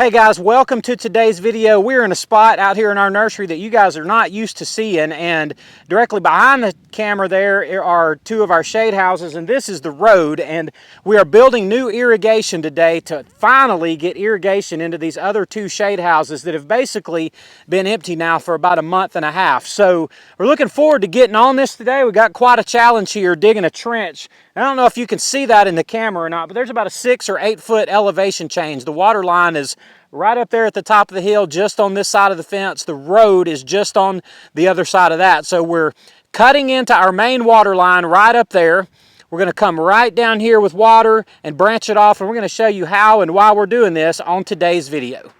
Hey guys, welcome to today's video. We're in a spot out here in our nursery that you guys are not used to seeing, and directly behind the camera there are two of our shade houses, and this is the road, and we are building new irrigation today to finally get irrigation into these other two shade houses that have basically been empty now for about a month and a half. So we're looking forward to getting on this today. We've got quite a challenge here digging a trench. I don't know if you can see that in the camera or not, but there's about a 6 or 8 foot elevation change. The water line is right up there at the top of the hill, just on this side of the fence. The road is just on the other side of that. So we're cutting into our main water line right up there. We're going to come right down here with water and branch it off, and we're going to show you how and why we're doing this on today's video.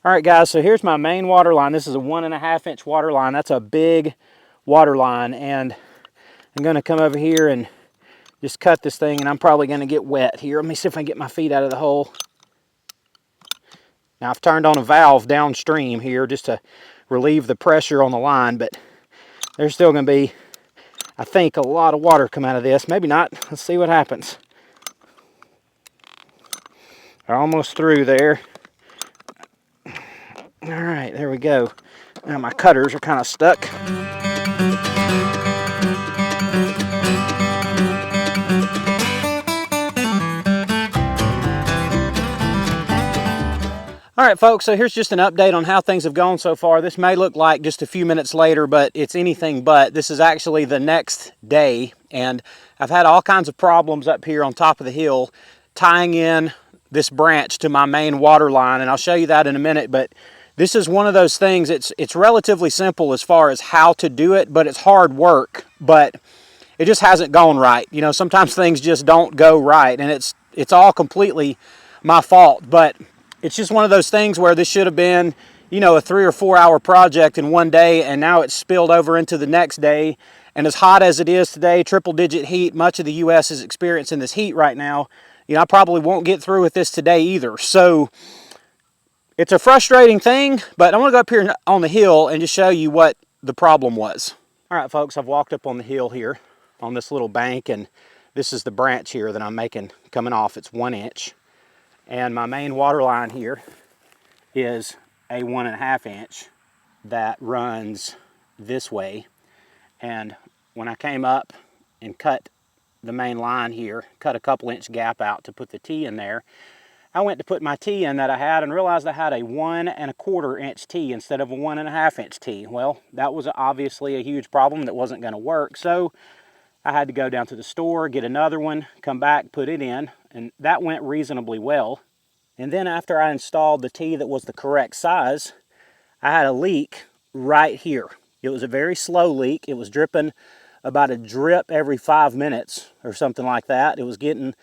All right, guys, so here's my main water line. This is a 1.5 inch water line. That's a big water line, and I'm going to come over here and just cut this thing, and I'm probably going to get wet here. Let me see if I can get my feet out of the hole. Now, I've turned on a valve downstream here just to relieve the pressure on the line, but there's still going to be, I think, a lot of water come out of this. Maybe not. Let's see what happens. We're almost through there. All right, there we go. Now my cutters are kind of stuck. All right, folks, so here's just an update on how things have gone so far. This may look like just a few minutes later, but it's anything but. This is actually the next day, and I've had all kinds of problems up here on top of the hill tying in this branch to my main water line, and I'll show you that in a minute, but this is one of those things. It's relatively simple as far as how to do it, but it's hard work, but it just hasn't gone right. You know, sometimes things just don't go right, and it's all completely my fault, but it's just one of those things where this should have been, you know, a 3 or 4 hour project in one day, and now it's spilled over into the next day. And as hot as it is today, triple digit heat, much of the U.S. is experiencing this heat right now. You know, I probably won't get through with this today either. So it's a frustrating thing, but I want to go up here on the hill and just show you what the problem was. All right, folks, I've walked up on the hill here on this little bank, and this is the branch here that I'm making coming off. It's 1 inch. And my main water line here is a 1.5 inch that runs this way. And when I came up and cut the main line here, cut a couple inch gap out to put the T in there, I went to put my T in that I had and realized I had a 1.25 inch T instead of a 1.5 inch T. Well, that was obviously a huge problem that wasn't going to work. So I had to go down to the store, get another one, come back, put it in, and that went reasonably well. And then after I installed the T that was the correct size, I had a leak right here. It was a very slow leak. It was dripping about a drip every 5 minutes or something like that. It was getting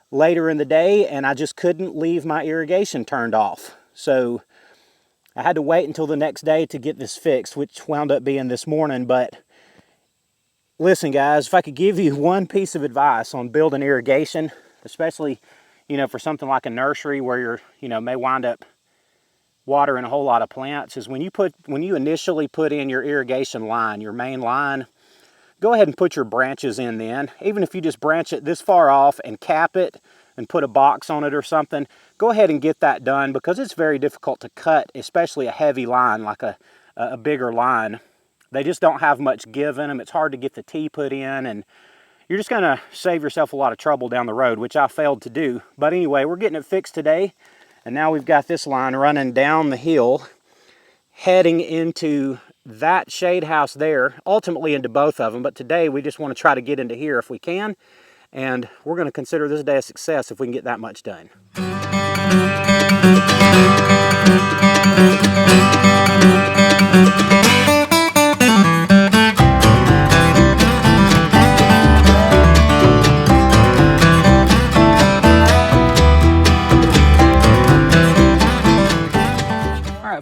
later in the day, and I just couldn't leave my irrigation turned off. So I had to wait until the next day to get this fixed, which wound up being this morning. But listen, guys, if I could give you one piece of advice on building irrigation, especially, you know, for something like a nursery where you're, you know, may wind up watering a whole lot of plants, is when you initially put in your irrigation line, your main line, go ahead and put your branches in then. Even if you just branch it this far off and cap it and put a box on it or something, go ahead and get that done, because it's very difficult to cut, especially a heavy line like a bigger line. They just don't have much give in them. It's hard to get the T put in, and you're just going to save yourself a lot of trouble down the road, which I failed to do. But anyway, we're getting it fixed today, and now we've got this line running down the hill, heading into that shade house there, ultimately into both of them. But today we just want to try to get into here if we can, and we're going to consider this day a success if we can get that much done.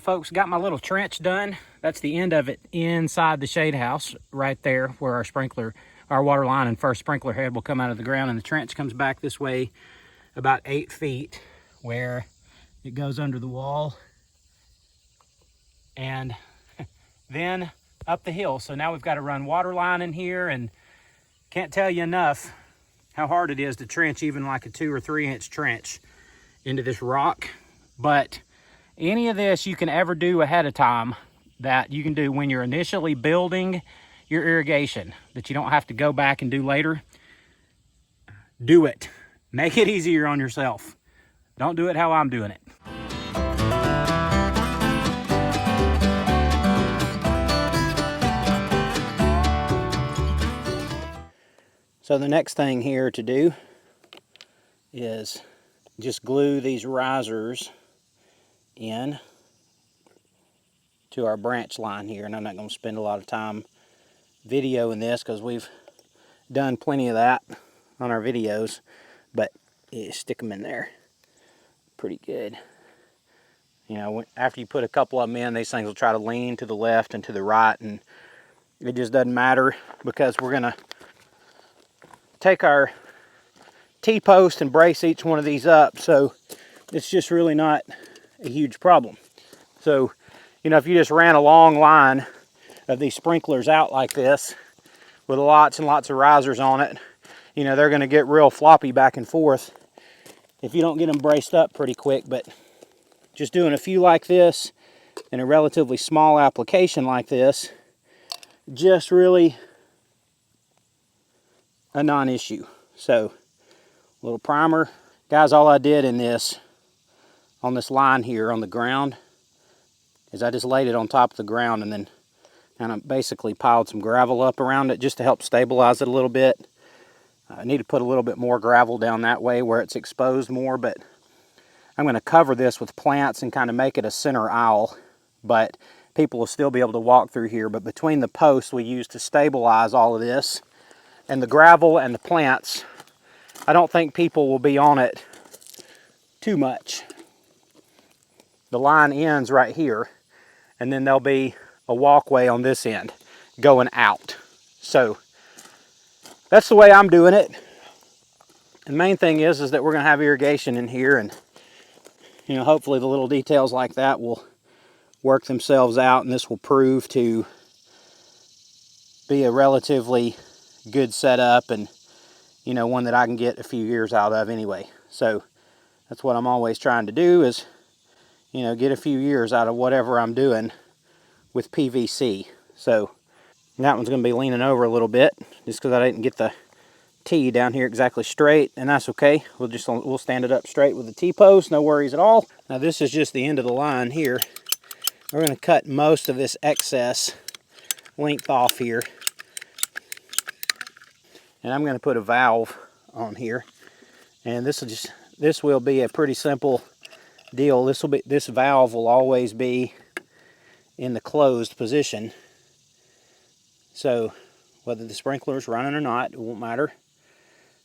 Folks, got my little trench done. That's the end of it inside the shade house right there, where our water line and first sprinkler head will come out of the ground, and the trench comes back this way about 8 feet, where it goes under the wall and then up the hill. So now we've got to run water line in here, and can't tell you enough how hard it is to trench even like a 2 or 3 inch trench into this rock. But any of this you can ever do ahead of time that you can do when you're initially building your irrigation that you don't have to go back and do later. Do it. Make it easier on yourself. Don't do it how I'm doing it. So the next thing here to do is just glue these risers in to our branch line here. And I'm not going to spend a lot of time videoing this because we've done plenty of that on our videos, but you stick them in there pretty good. You know, after you put a couple of them in, these things will try to lean to the left and to the right, and it just doesn't matter because we're going to take our T-post and brace each one of these up, so it's just really not a huge problem. So, you know, if you just ran a long line of these sprinklers out like this with lots and lots of risers on it, you know, they're going to get real floppy back and forth if you don't get them braced up pretty quick. But just doing a few like this in a relatively small application like this, just really a non-issue. So, a little primer. Guys, all I did in this, on this line here on the ground, is I just laid it on top of the ground and then kind of basically piled some gravel up around it just to help stabilize it a little bit. I need to put a little bit more gravel down that way where it's exposed more, but I'm going to cover this with plants and kind of make it a center aisle, but people will still be able to walk through here. But between the posts we use to stabilize all of this and the gravel and the plants, I don't think people will be on it too much. The line ends right here, and then there'll be a walkway on this end going out. So that's the way I'm doing it. And the main thing is that we're going to have irrigation in here, and you know, hopefully the little details like that will work themselves out, and this will prove to be a relatively good setup, and you know, one that I can get a few years out of anyway. So that's what I'm always trying to do, is, you know, get a few years out of whatever I'm doing with PVC. So that one's going to be leaning over a little bit just because I didn't get the T down here exactly straight, and that's okay. We'll stand it up straight with the T-post, no worries at all. Now this is just the end of the line here. We're going to cut most of this excess length off here, and I'm going to put a valve on here, and this will be a pretty simple deal. This valve will always be in the closed position, so whether the sprinkler is running or not, it won't matter.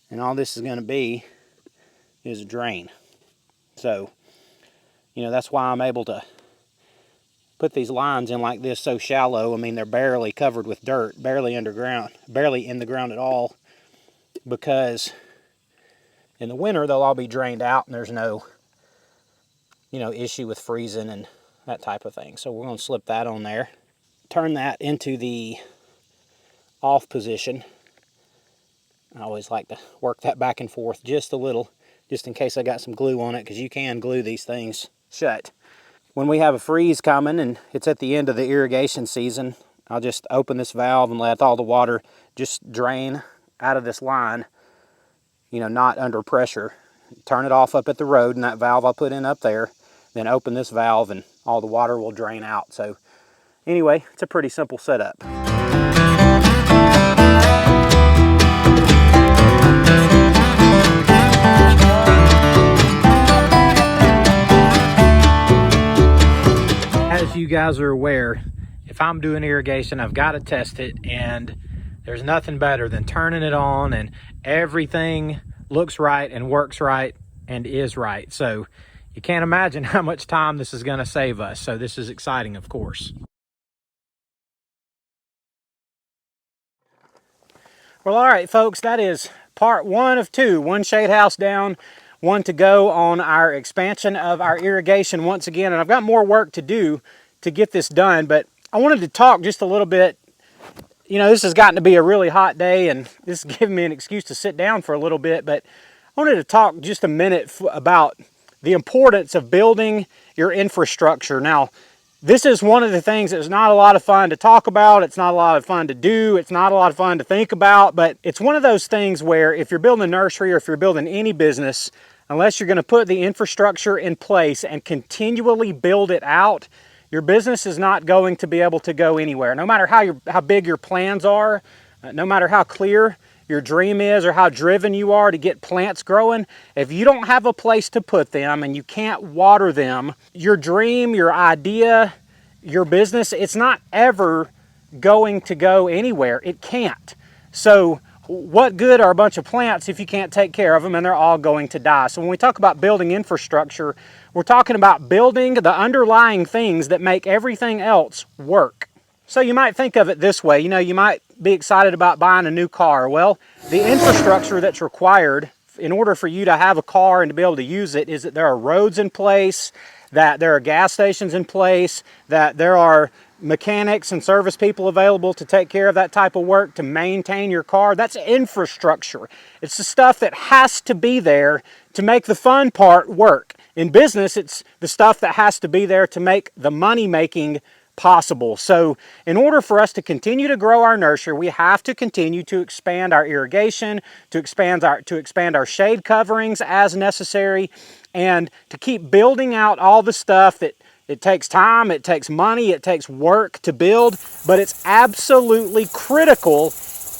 And all this is going to be is a drain. So, you know, that's why I'm able to put these lines in like this so shallow. I mean, they're barely covered with dirt, barely underground, barely in the ground at all, because in the winter they'll all be drained out and there's no, you know, issue with freezing and that type of thing. So we're going to slip that on there, turn that into the off position. I always like to work that back and forth just a little, just in case I got some glue on it, because you can glue these things shut. When we have a freeze coming and it's at the end of the irrigation season, I'll just open this valve and let all the water just drain out of this line, you know, not under pressure. Turn it off up at the road, and that valve I'll put in up there, then open this valve and all the water will drain out. So anyway, it's a pretty simple setup. As you guys are aware, if I'm doing irrigation, I've got to test it, and there's nothing better than turning it on and everything looks right and works right and is right. So you can't imagine how much time this is going to save us. So this is exciting, of course. Well, all right, folks, that is part 1 of 2. 1 shade house down, 1 to go on our expansion of our irrigation once again. And I've got more work to do to get this done, but I wanted to talk just a little bit you know, this has gotten to be a really hot day, and this is giving me an excuse to sit down for a little bit, but I wanted to talk just a minute about the importance of building your infrastructure. Now, this is one of the things that's not a lot of fun to talk about. It's not a lot of fun to do. It's not a lot of fun to think about, but it's one of those things where if you're building a nursery or if you're building any business, unless you're going to put the infrastructure in place and continually build it out, your business is not going to be able to go anywhere. No matter how big your plans are, no matter how clear your dream is or how driven you are to get plants growing, if you don't have a place to put them and you can't water them, your dream, your idea, your business, it's not ever going to go anywhere. It can't. So what good are a bunch of plants if you can't take care of them and they're all going to die? So when we talk about building infrastructure, we're talking about building the underlying things that make everything else work. So you might think of it this way, you know, you might be excited about buying a new car. Well, the infrastructure that's required in order for you to have a car and to be able to use it is that there are roads in place, that there are gas stations in place, that there are mechanics and service people available to take care of that type of work, to maintain your car. That's infrastructure. It's the stuff that has to be there to make the fun part work. In business, it's the stuff that has to be there to make the money-making possible. So in order for us to continue to grow our nursery, we have to continue to expand our irrigation, to expand our shade coverings as necessary, and to keep building out all the stuff that it takes time, it takes money, it takes work to build, but it's absolutely critical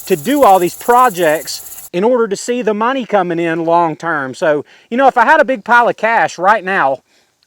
to do all these projects in order to see the money coming in long term. So, you know, if I had a big pile of cash right now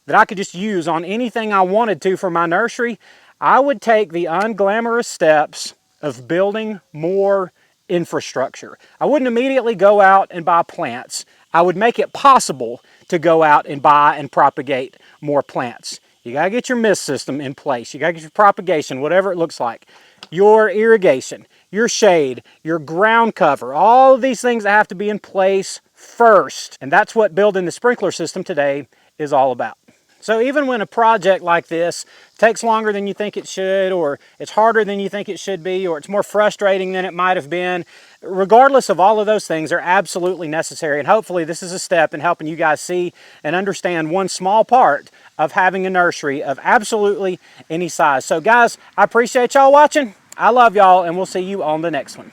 that I could just use on anything I wanted to for my nursery, I would take the unglamorous steps of building more infrastructure. I wouldn't immediately go out and buy plants. I would make it possible to go out and buy and propagate more plants. You gotta get your mist system in place. You gotta get your propagation, whatever it looks like. Your irrigation, your shade, your ground cover, all of these things that have to be in place first. And that's what building the sprinkler system today is all about. So even when a project like this takes longer than you think it should, or it's harder than you think it should be, or it's more frustrating than it might have been, regardless of all of those things, they're absolutely necessary. And hopefully this is a step in helping you guys see and understand one small part of having a nursery of absolutely any size. So guys, I appreciate y'all watching. I love y'all, and we'll see you on the next one.